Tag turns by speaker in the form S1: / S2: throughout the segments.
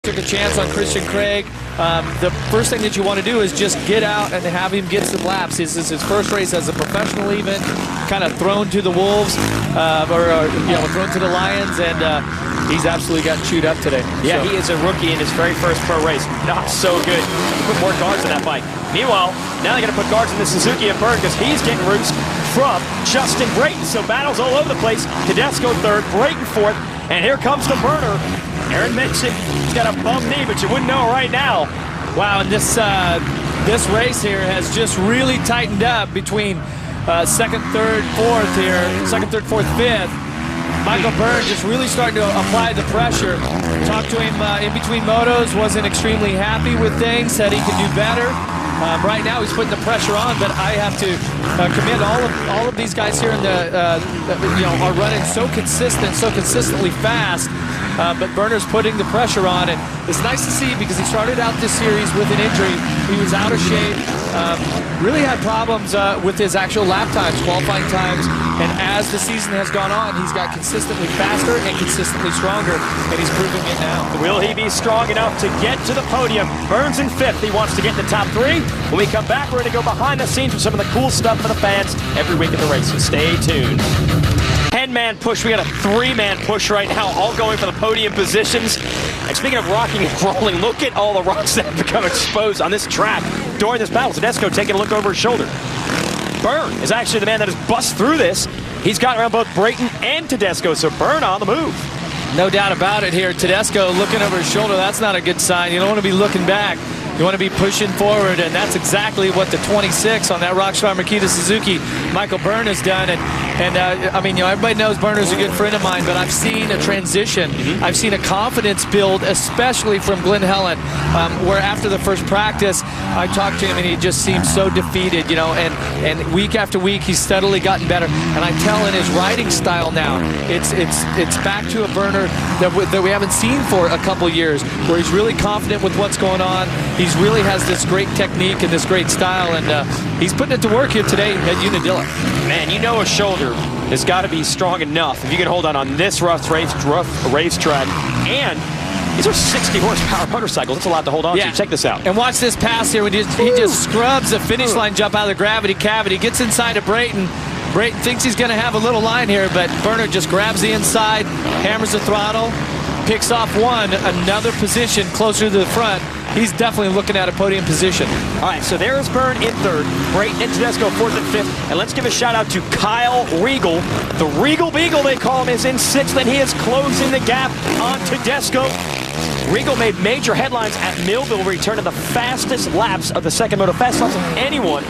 S1: Took a chance on Christian Craig. The first thing that you want to do is just get out and have him get some laps. This is his first race as a professional, even kind of thrown to the wolves, thrown to the lions, and he's absolutely got chewed up today.
S2: Yeah, so. He is a rookie in his very first pro race. Not so good. Put more guards on that bike. Meanwhile, now they're going to put guards in the Suzuki and Byrne because he's getting roost from Justin Brayton. So battles all over the place. Tedesco third, Brayton fourth, and here comes the burner. Aaron mentioned he's got a bum knee, but you wouldn't know right now.
S1: Wow, and this race here has just really tightened up between second, third, fourth here. Second, third, fourth, fifth. Michael Byrne just really starting to apply the pressure. Talked to him in between motos, wasn't extremely happy with things, said he could do better. Right now he's putting the pressure on, but I have to commend all of these guys here in the are running so consistently fast. But Byrne's putting the pressure on, and it's nice to see because he started out this series with an injury. He was out of shape, really had problems with his actual lap times, qualifying times, and as the season has gone on, he's got consistently faster and consistently stronger, and he's proving it now.
S2: Will he be strong enough to get to the podium? Byrne's in fifth. He wants to get in the top three. When we come back, we're going to go behind the scenes with some of the cool stuff for the fans every week in the races. Stay tuned. 10-man push. We got a 3-man push right now, all going for the podium positions. And speaking of rocking and rolling, look at all the rocks that have become exposed on this track during this battle. Tedesco taking a look over his shoulder. Byrne is actually the man that has bust through this. He's gotten around both Brayton and Tedesco, so Byrne on the move.
S1: No doubt about it here. Tedesco looking over his shoulder. That's not a good sign. You don't want to be looking back. You want to be pushing forward, and that's exactly what the 26 on that Rockstar Makita Suzuki, Michael Byrne, has done. And I mean, everybody knows Byrne's a good friend of mine, but I've seen a transition. I've seen a confidence build, especially from Glenn Helen, where after the first practice, I talked to him, and he just seemed so defeated, and week after week, he's steadily gotten better. And I tell in his riding style now, it's back to a Byrne that we haven't seen for a couple years, where he's really confident with what's going on. He really has this great technique and this great style, and he's putting it to work here today at Unadilla.
S2: Man, a shoulder has got to be strong enough if you can hold on this rough racetrack. And these are 60 horsepower motorcycles. That's a lot to hold on to. Check this out.
S1: And watch this pass here. When he just scrubs the finish line jump out of the gravity cavity, gets inside of Brayton. Brayton thinks he's going to have a little line here, but Byrne just grabs the inside, hammers the throttle, picks off another position closer to the front. He's definitely looking at a podium position.
S2: All right, so there's Byrne in third, Brayton and Tedesco fourth and fifth, and let's give a shout out to Kyle Regal. The Regal Beagle, they call him, is in sixth, and he is closing the gap on Tedesco. Regal made major headlines at Millville, returning the fastest laps of the second moto, fastest laps of anyone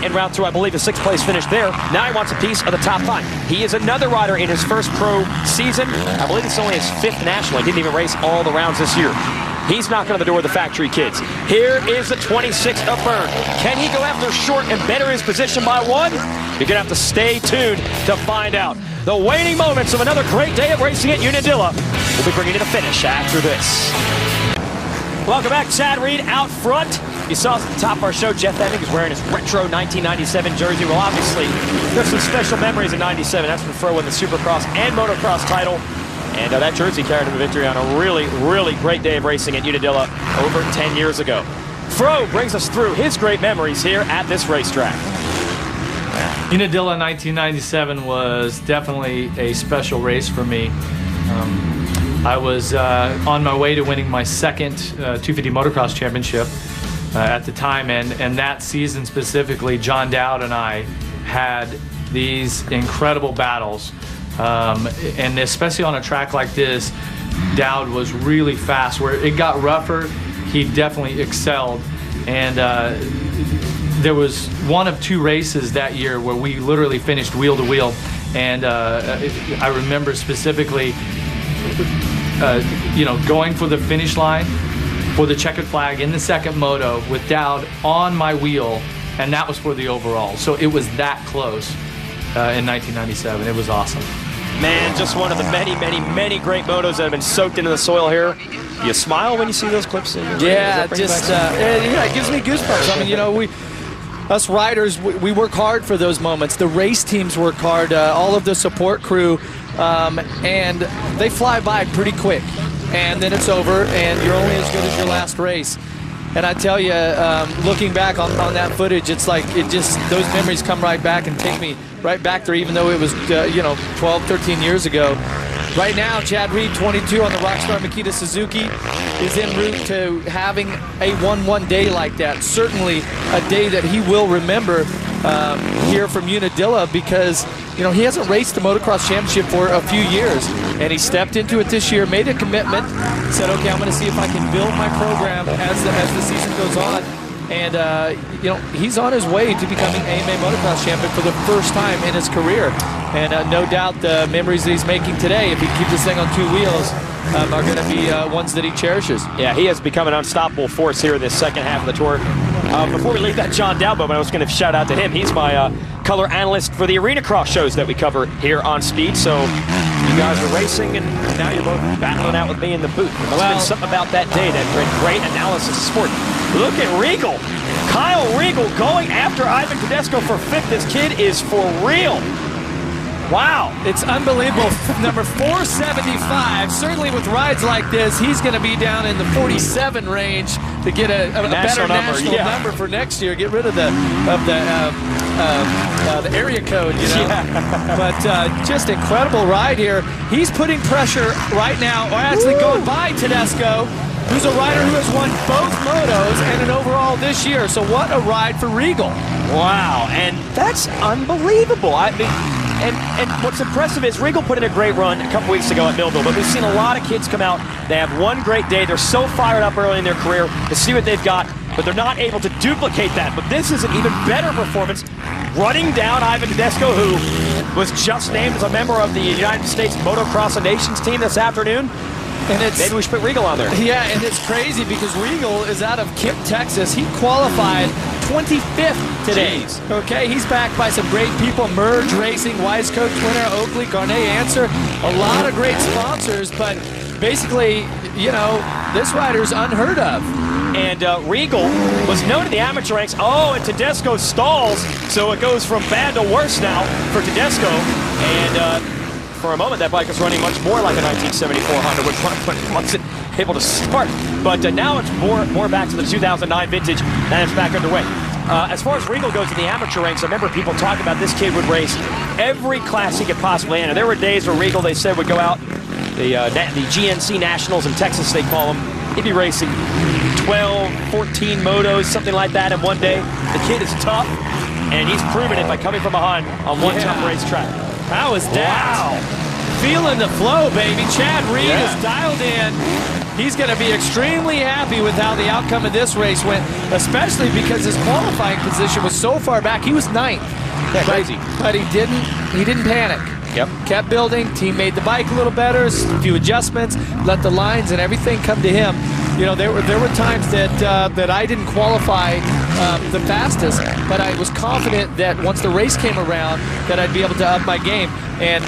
S2: in round two. I believe the sixth place finish there. Now he wants a piece of the top five. He is another rider in his first pro season. I believe it's only his fifth national. He didn't even race all the rounds this year. He's knocking on the door of the factory kids. Here is the 26 of Byrne. Can he go after short and better his position by one? You're going to have to stay tuned to find out. The waning moments of another great day of racing at Unadilla will be bringing you to the finish after this. Welcome back, Chad Reed out front. You saw us at the top of our show, Jeff Edding is wearing his retro 1997 jersey. Well, obviously, there's some special memories in 97. That's when Fro won the Supercross and Motocross title. And that jersey carried him a victory on a really, really great day of racing at Unadilla over 10 years ago. Fro brings us through his great memories here at this racetrack.
S1: Unadilla 1997 was definitely a special race for me. I was on my way to winning my second 250 Motocross Championship at the time, and that season specifically, John Dowd and I had these incredible battles. And especially on a track like this, Dowd was really fast. Where it got rougher, he definitely excelled. And there was one of two races that year where we literally finished wheel to wheel. And I remember specifically, going for the finish line for the checkered flag in the second moto with Dowd on my wheel, and that was for the overall. So it was that close in 1997. It was awesome.
S2: Man, just one of the many, many, many great motos that have been soaked into the soil here. You smile when you see those clips?
S1: Yeah, just it gives me goosebumps. I mean, us riders, we work hard for those moments. The race teams work hard, all of the support crew, and they fly by pretty quick. and then it's over, and you're only as good as your last race. And I tell you, looking back on that footage, it's like those memories come right back and take me right back there, even though it was 12, 13 years ago. Right now, Chad Reed, 22 on the Rockstar Makita Suzuki, is en route to having a 1-1 day like that. Certainly a day that he will remember here from Unadilla, because he hasn't raced the motocross championship for a few years, and he stepped into it this year, made a commitment, said, okay, I'm going to see if I can build my program as the season goes on. And he's on his way to becoming AMA motocross champion for the first time in his career. And no doubt the memories that he's making today, if he keeps this thing on two wheels, are going to be ones that he cherishes.
S2: Yeah, he has become an unstoppable force here in this second half of the tour. Before we leave that John Dow moment, I was going to shout out to him. He's my color analyst for the arena cross shows that we cover here on Speed. So you guys are racing, and now you're both battling out with me in the booth. There must have been something about that day, that great analysis of sport. Look at Regal. Kyle Regal going after Ivan Tedesco for fifth. This kid is for real. Wow.
S1: It's unbelievable. Number 475. Certainly with rides like this, he's going to be down in the 47 range to get a better national number for next year. Get rid of the area code, But just incredible ride here. He's putting pressure right now, or actually going by Tedesco, who's a rider who has won both motos and an overall this year. So what a ride for Regal.
S2: Wow, and that's unbelievable. I mean, and what's impressive is Regal put in a great run a couple weeks ago at Millville, but we've seen a lot of kids come out. They have one great day. They're so fired up early in their career to see what they've got, but they're not able to duplicate that. But this is an even better performance, running down Ivan Tedesco, who was just named as a member of the United States Motocross of Nations team this afternoon.
S1: And
S2: maybe we should put Regal on there.
S1: Yeah, and it's crazy because Regal is out of Kip, Texas. He qualified 25th today.
S2: Jeez.
S1: Okay, he's backed by some great people: Merge Racing, Wisecoat, Twinner, Oakley, Garnet Answer, a lot of great sponsors. But basically, this rider's unheard of.
S2: And Regal was known in the amateur ranks. Oh, and Tedesco stalls, so it goes from bad to worse now for Tedesco. And for a moment, that bike was running much more like a 1974 Honda, which wasn't able to start. But now it's more back to the 2009 vintage, and it's back underway. As far as Regal goes in the amateur ranks, I remember people talking about this kid would race every class he could possibly enter. There were days where Regal, they said, would go out, the GNC Nationals in Texas, they call them. He'd be racing 12, 14 motos, something like that in one day. The kid is tough, and he's proven it by coming from behind on one tough racetrack.
S1: How is that? Wow. Feeling the flow, baby. Chad Reed is dialed in. He's going to be extremely happy with how the outcome of this race went, especially because his qualifying position was so far back. He was 9th.
S2: Crazy.
S1: But he didn't panic.
S2: Yep.
S1: Kept building. Team made the bike a little better. A few adjustments. Let the lines and everything come to him. There were times that I didn't qualify the fastest, but I was confident that once the race came around that I'd be able to up my game. And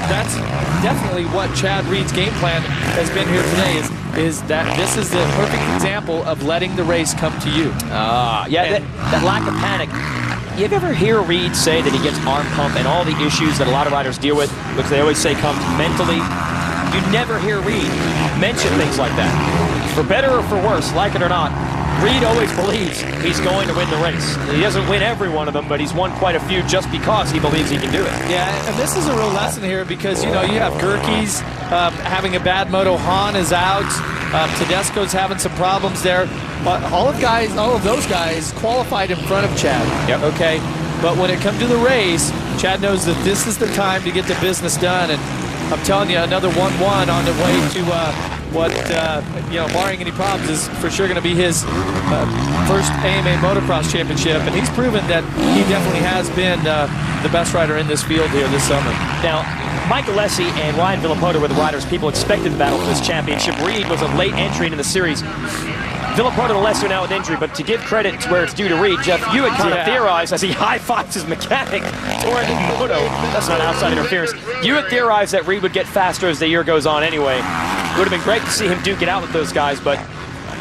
S1: that's definitely what Chad Reed's game plan has been here today. Is that this is the perfect example of letting the race come to you.
S2: That lack of panic. You ever hear Reed say that he gets arm pump and all the issues that a lot of riders deal with, which they always say comes mentally? You never hear Reed mention things like that. For better or for worse, like it or not, Reed always believes he's going to win the race. He doesn't win every one of them, but he's won quite a few just because he believes he can do it.
S1: Yeah, and this is a real lesson here because, you have Gerke's having a bad moto. Hahn is out. Tedesco's having some problems there. All of those guys qualified in front of Chad.
S2: Yep.
S1: Okay, but when it comes to the race, Chad knows that this is the time to get the business done. And I'm telling you, another 1-1 on the way to barring any problems, is for sure going to be his first AMA motocross championship. And he's proven that he definitely has been the best rider in this field here this summer.
S2: Now, Mike Alessi and Ryan Villapoto were the riders people expected to battle for this championship. Reed was a late entry into the series. Villapoto and Alessi are now with injury, but to give credit to where it's due to Reed, Jeff, you had kind of theorized as he high-fives his mechanic toward Moto. That's not outside interference. You had theorized that Reed would get faster as the year goes on anyway. It would have been great to see him duke it out with those guys, but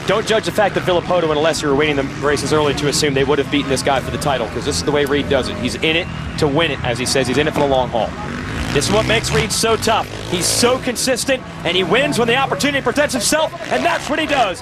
S2: don't judge the fact that Villapoto and Alessi were winning the races early to assume they would have beaten this guy for the title, because this is the way Reed does it. He's in it to win it, as he says. He's in it for the long haul. This is what makes Reed so tough. He's so consistent, and he wins when the opportunity presents himself, and that's what he does.